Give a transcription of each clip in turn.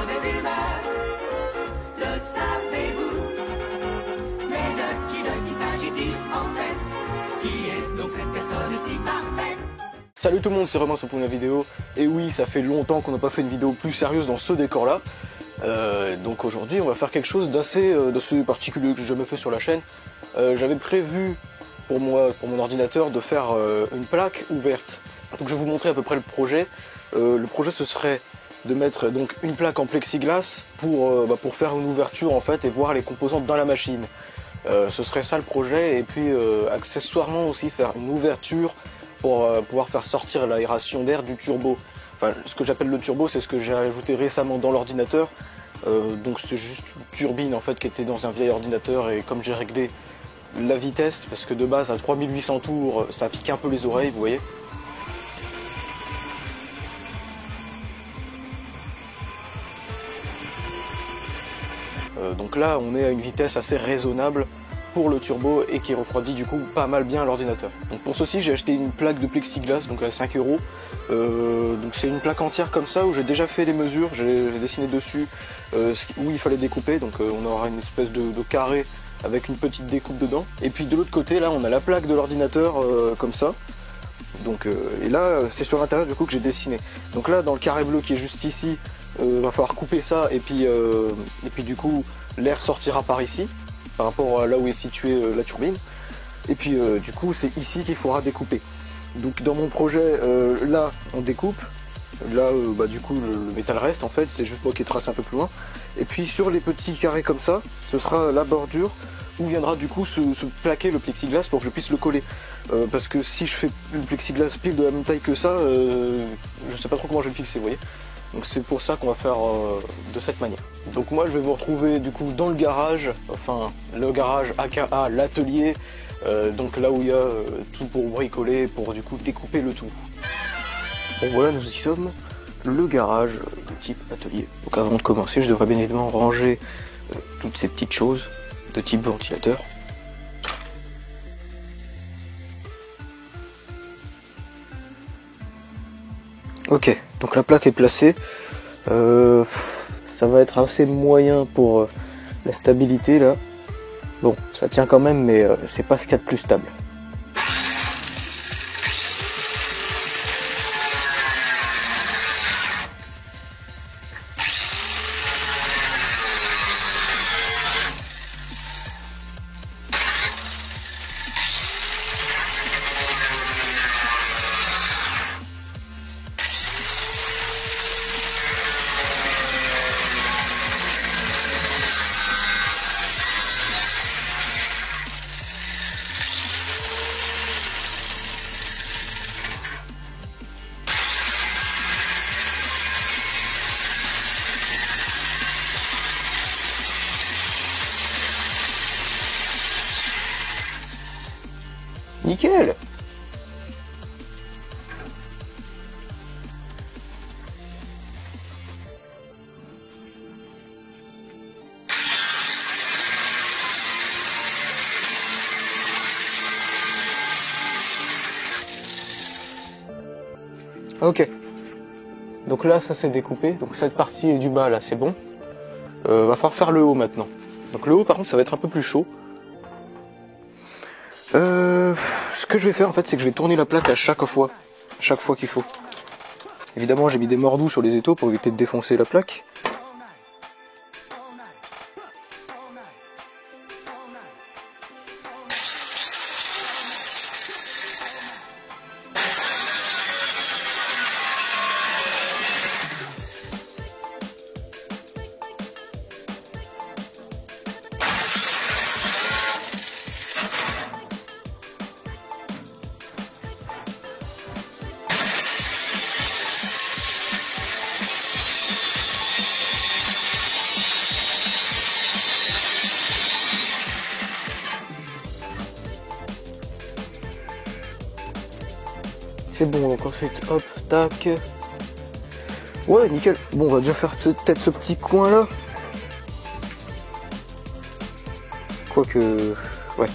des humeurs. Le savez-vous? Mais de qui s'agit-il en fait? Qui est donc cette personne si parfaite? Salut tout le monde, c'est Romain pour une vidéo. Et oui, ça fait longtemps qu'on n'a pas fait une vidéo plus sérieuse dans ce décor-là. Donc aujourd'hui, on va faire quelque chose d'assez particulier que j'ai jamais fait sur la chaîne. J'avais prévu pour mon ordinateur de faire une plaque ouverte. Donc je vais vous montrer à peu près le projet. Le projet, ce serait de mettre donc une plaque en plexiglas pour faire une ouverture en fait et voir les composantes dans la machine. Ce serait ça le projet, et puis accessoirement aussi faire une ouverture pour pouvoir faire sortir l'aération d'air du turbo. Enfin, ce que j'appelle le turbo, c'est ce que j'ai ajouté récemment dans l'ordinateur. Donc c'est juste une turbine en fait qui était dans un vieil ordinateur, et comme j'ai réglé la vitesse, parce que de base à 3800 tours, ça pique un peu les oreilles, vous voyez. Donc là, on est à une vitesse assez raisonnable pour le turbo et qui refroidit du coup pas mal bien l'ordinateur. Donc pour ceci, j'ai acheté une plaque de plexiglas, donc à 5 €. Donc c'est une plaque entière comme ça où j'ai déjà fait les mesures, j'ai dessiné dessus où il fallait découper. Donc on aura une espèce de carré avec une petite découpe dedans. Et puis de l'autre côté, là, on a la plaque de l'ordinateur comme ça. Donc et là, c'est sur l'intérieur du coup que j'ai dessiné. Donc là, dans le carré bleu qui est juste ici, va falloir couper ça, et puis du coup l'air sortira par ici, par rapport à là où est située la turbine. Et puis du coup c'est ici qu'il faudra découper. Donc dans mon projet, là on découpe, là du coup le métal reste en fait, c'est juste moi qui trace un peu plus loin. Et puis sur les petits carrés comme ça, ce sera la bordure où viendra du coup se plaquer le plexiglas pour que je puisse le coller. Parce que si je fais le plexiglas pile de la même taille que ça, je sais pas trop comment je vais le fixer, vous voyez. Donc c'est pour ça qu'on va faire de cette manière. Donc moi je vais vous retrouver du coup dans le garage, enfin le garage aka l'atelier, donc là où il y a tout pour bricoler, pour du coup découper le tout. Bon voilà, nous y sommes, le garage de type atelier. Donc avant de commencer, je devrais bien évidemment ranger toutes ces petites choses de type ventilateur. Ok, donc la plaque est placée. Ça va être assez moyen pour la stabilité là. Bon, ça tient quand même, mais c'est pas ce qu'il y a de plus stable. Nickel! Ok. Donc là, ça s'est découpé. Donc cette partie du bas là, c'est bon. Va falloir faire le haut maintenant. Donc le haut, par contre, ça va être un peu plus chaud. Ce que je vais faire en fait, c'est que je vais tourner la plaque à chaque fois qu'il faut. Évidemment, j'ai mis des mordous sur les étaux pour éviter de défoncer la plaque. C'est bon, donc ensuite, hop, tac. Ouais, nickel. Bon, on va déjà faire peut-être ce petit coin là. Quoique... ouais.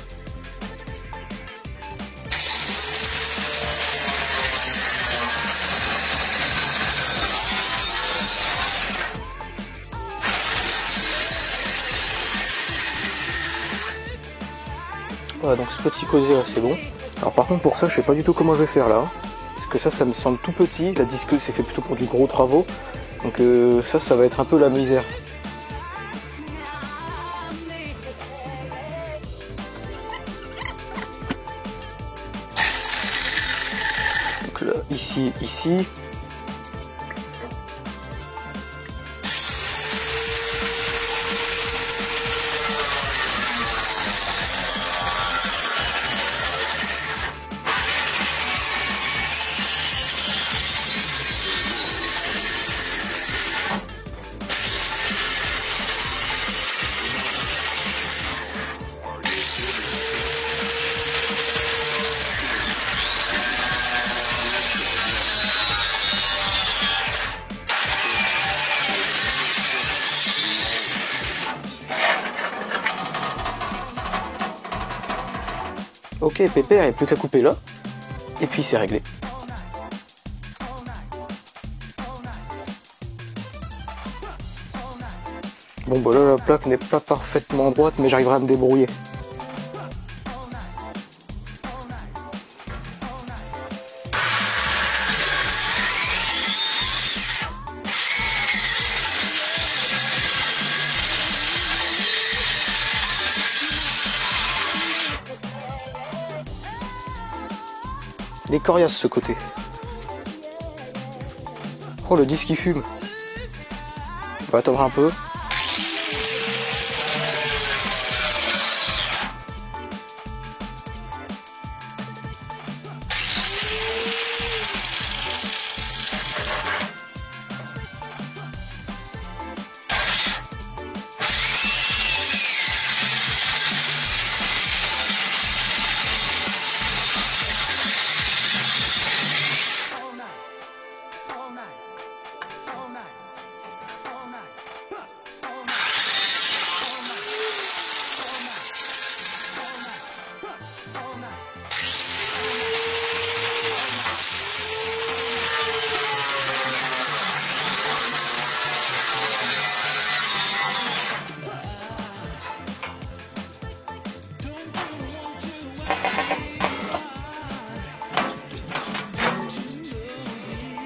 Voilà, donc ce petit cosy là c'est bon. Alors par contre pour ça je sais pas du tout comment je vais faire là. Parce que ça me semble tout petit, la disqueuse c'est fait plutôt pour du gros travaux. Donc ça va être un peu la misère. Donc là, ici. Ok, Pépère, il n'y a plus qu'à couper là. Et puis c'est réglé. Bon bah là la plaque n'est pas parfaitement droite mais j'arriverai à me débrouiller. Il est coriace ce côté. Oh le disque il fume. On va attendre un peu.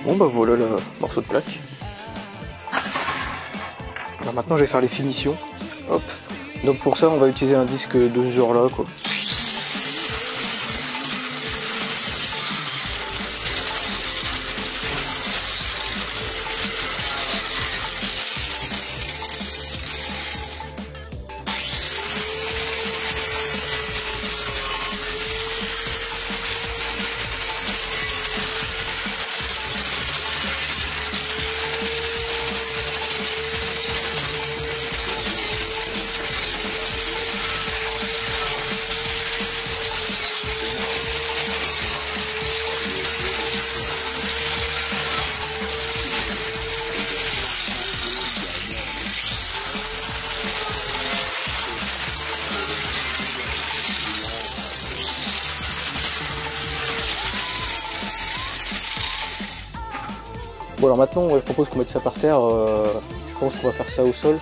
Bon bah voilà le morceau de plaque. Alors maintenant je vais faire les finitions. Hop. Donc pour ça on va utiliser un disque de ce genre là quoi. Bon alors maintenant je propose qu'on mette ça par terre, je pense qu'on va faire ça au sol.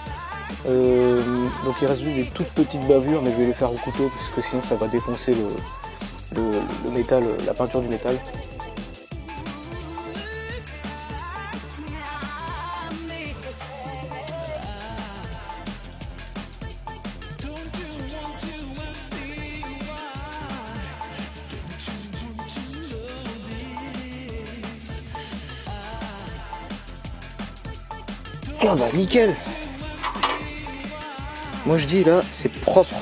Donc il reste juste des toutes petites bavures mais je vais les faire au couteau parce que sinon ça va défoncer le métal, la peinture du métal. Ah bah nickel. Moi je dis là c'est propre.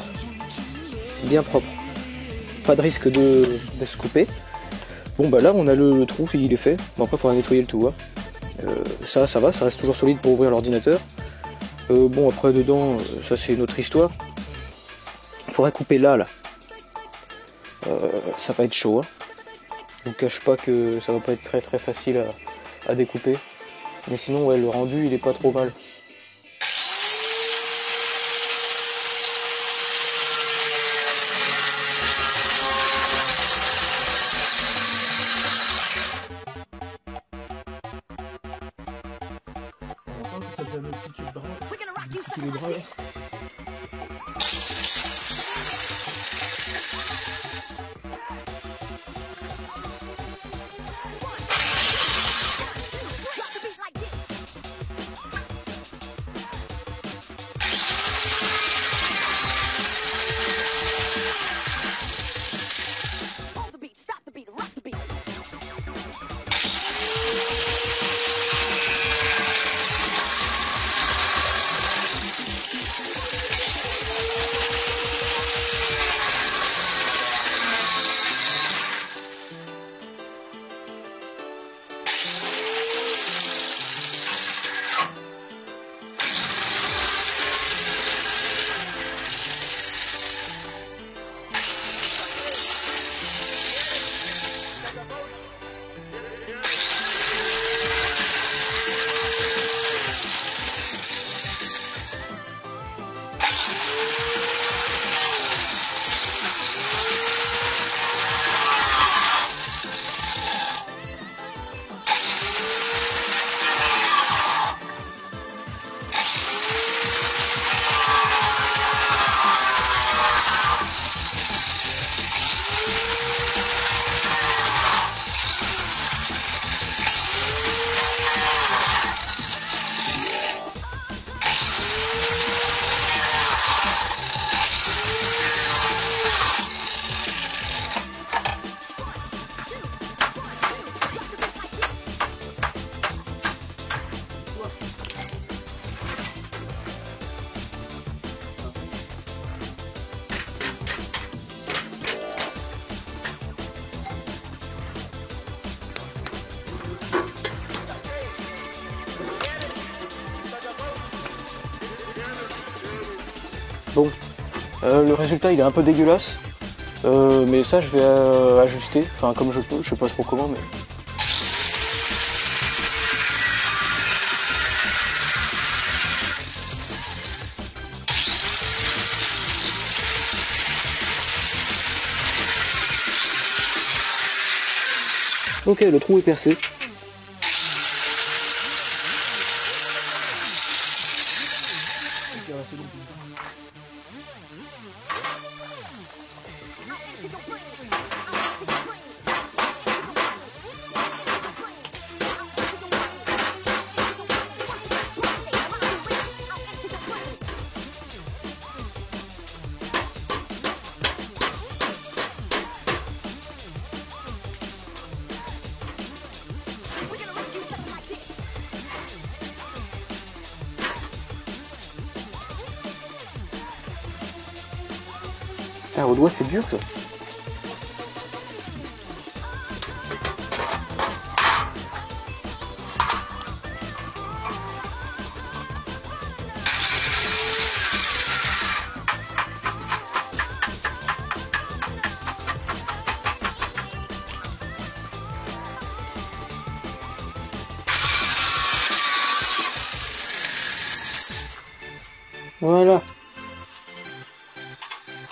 C'est bien propre. Pas de risque de se couper. Bon bah là on a le trou, il est fait. Bon après il faudra nettoyer le tout. Hein. Ça va, ça reste toujours solide pour ouvrir l'ordinateur. Bon après dedans, ça c'est une autre histoire. Il faudrait couper là. Ça va être chaud. Hein. Je vous cache pas que ça va pas être très facile à découper. Mais sinon ouais le rendu il est pas trop mal. Bon, le résultat il est un peu dégueulasse, mais ça je vais ajuster, enfin comme je peux, je sais pas trop comment, mais... Ok, le trou est percé. Putain, au doigt c'est dur ça. Voilà.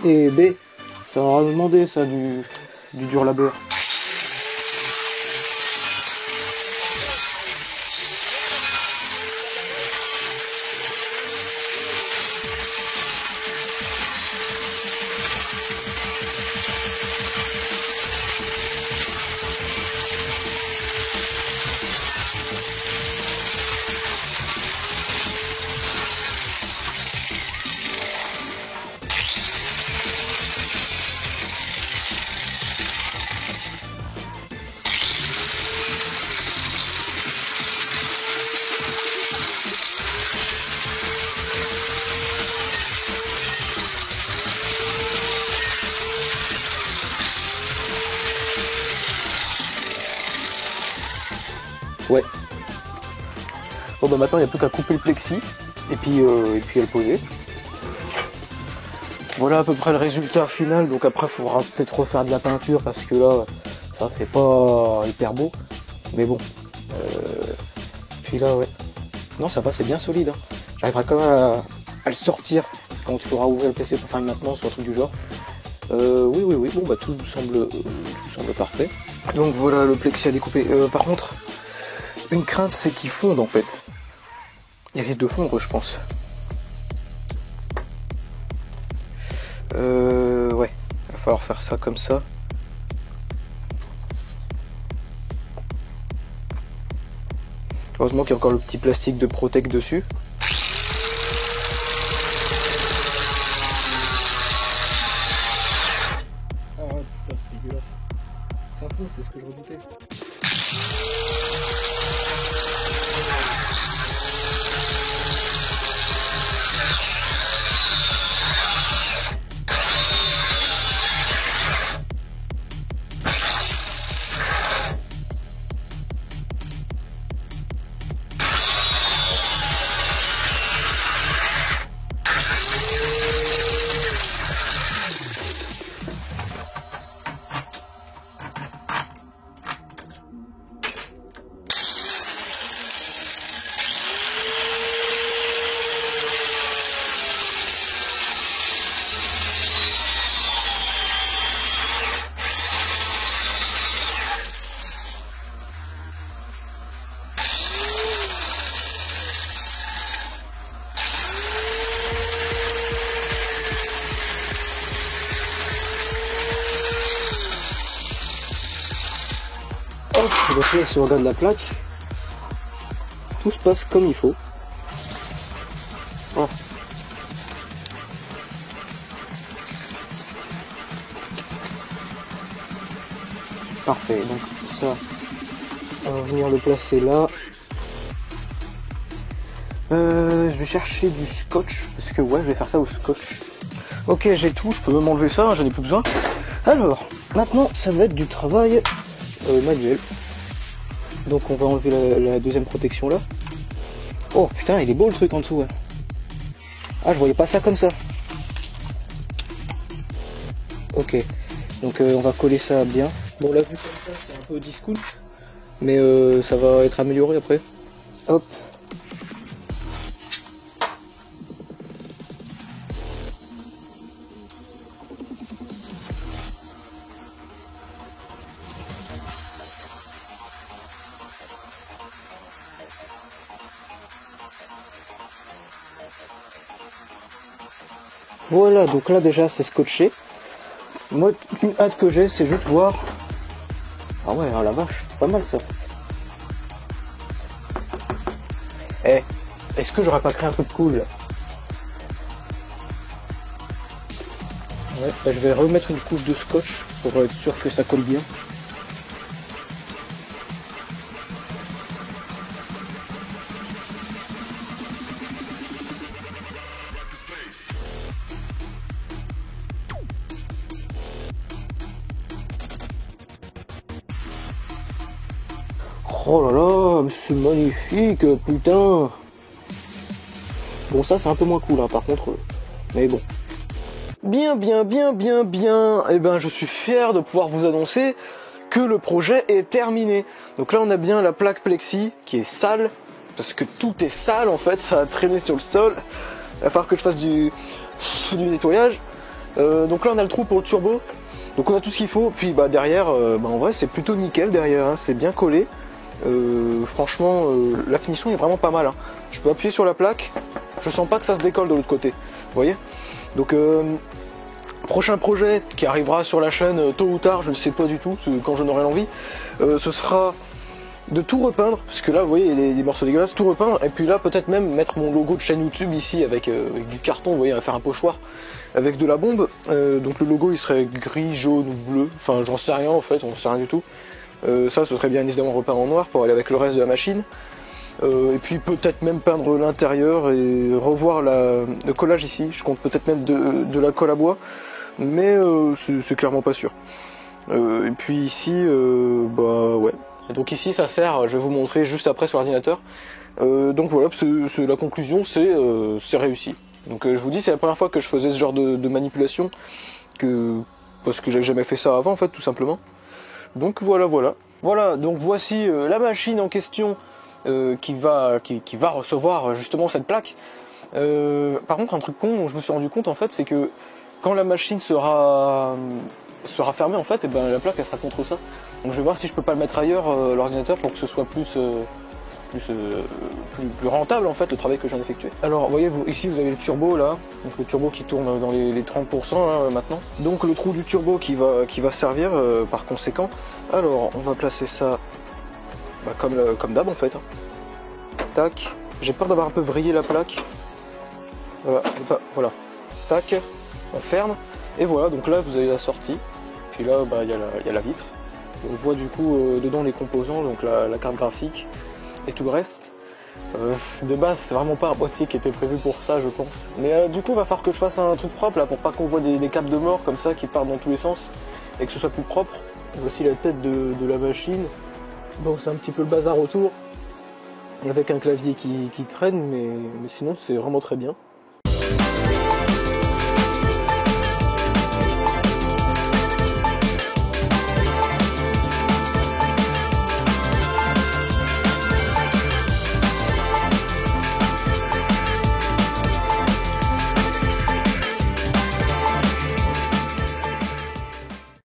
Et B, ça aura demandé ça du dur labeur. Ouais. Bon bah maintenant il n'y a plus qu'à couper le plexi et puis à le poser. Voilà à peu près le résultat final, donc après il faudra peut-être refaire de la peinture parce que là ça c'est pas hyper beau. Mais bon. Puis là ouais. Non ça va, c'est bien solide. Hein. J'arriverai quand même à le sortir quand tu auras ouvert le PC pour faire une maintenance ou un truc du genre. Oui, bon bah tout semble parfait. Donc voilà le plexi à découper. Par contre, une crainte c'est qu'il fonde en fait. Il risque de fondre je pense. Ouais, il va falloir faire ça comme ça. Heureusement qu'il y a encore le petit plastique de Protec dessus. Ah ouais, putain, c'est dégueulasse. Ça fonce, c'est ce que je redoutais. Hop, donc là, si on regarde la plaque, tout se passe comme il faut. Oh. Parfait, donc ça, on va venir le placer là. Je vais chercher du scotch, parce que ouais, je vais faire ça au scotch. Ok, j'ai tout, je peux même enlever ça, hein, j'en ai plus besoin. Alors, maintenant, ça va être du travail manuel. Donc on va enlever la deuxième protection là. Oh putain, il est beau le truc en dessous. Ouais. Ah, je voyais pas ça comme ça. Ok, donc on va coller ça bien. Bon, la vue comme ça, c'est un peu discount, mais ça va être amélioré après. Hop. Voilà, donc là déjà c'est scotché. Moi, une hâte que j'ai, c'est juste voir. Ah ouais, oh la vache, pas mal ça. Eh, est-ce que j'aurais pas créé un truc cool là? Ouais, bah, je vais remettre une couche de scotch pour être sûr que ça colle bien. Oh là là, c'est magnifique, putain. Bon, ça c'est un peu moins cool, hein, par contre, mais bon. Bien. Eh ben, je suis fier de pouvoir vous annoncer que le projet est terminé. Donc là, on a bien la plaque plexi qui est sale, parce que tout est sale en fait, ça a traîné sur le sol. Il va falloir que je fasse du nettoyage. Donc là, on a le trou pour le turbo. Donc on a tout ce qu'il faut. Puis bah derrière, en vrai, c'est plutôt nickel derrière. Hein, c'est bien collé. Franchement, la finition est vraiment pas mal. Hein. Je peux appuyer sur la plaque. Je sens pas que ça se décolle de l'autre côté. Vous voyez? Donc prochain projet qui arrivera sur la chaîne tôt ou tard, je ne sais pas du tout, quand j'en aurai l'envie, ce sera de tout repeindre, parce que là vous voyez les morceaux dégueulasses, tout repeindre, et puis là peut-être même mettre mon logo de chaîne YouTube ici avec du carton, vous voyez, à faire un pochoir avec de la bombe, donc le logo il serait gris, jaune ou bleu, enfin j'en sais rien en fait, on sait rien du tout. Ça ce serait bien évidemment repeint en noir pour aller avec le reste de la machine. Et puis peut-être même peindre l'intérieur et revoir le collage ici. Je compte peut-être mettre de la colle à bois, mais c'est clairement pas sûr. Et puis ici, bah ouais. Et donc ici ça sert, je vais vous montrer juste après sur l'ordinateur. Donc voilà, la conclusion c'est réussi. Donc je vous dis, c'est la première fois que je faisais ce genre de manipulation, parce que j'avais jamais fait ça avant en fait, tout simplement. Donc voilà. Voilà, donc voici la machine en question. Qui va recevoir justement cette plaque. Par contre, un truc con dont je me suis rendu compte en fait, c'est que quand la machine sera fermée en fait, et ben la plaque elle sera contre ça. Donc je vais voir si je peux pas le mettre ailleurs l'ordinateur pour que ce soit plus rentable en fait le travail que j'en ai effectué. Alors vous voyez, ici vous avez le turbo là, donc le turbo qui tourne dans les 30% là, maintenant. Donc le trou du turbo qui va servir par conséquent. Alors on va placer ça. Bah, comme d'hab en fait. Tac. J'ai peur d'avoir un peu vrillé la plaque. Voilà. Tac. On ferme. Et voilà, donc là vous avez la sortie. Puis là, bah, y a la vitre. On voit du coup dedans les composants, donc la carte graphique et tout le reste. De base, c'est vraiment pas un boîtier qui était prévu pour ça, je pense. Mais du coup, il va falloir que je fasse un truc propre là pour pas qu'on voit des câbles de mort comme ça qui partent dans tous les sens et que ce soit plus propre. Voici la tête de la machine. Bon, c'est un petit peu le bazar autour, avec un clavier qui traîne, mais sinon c'est vraiment très bien.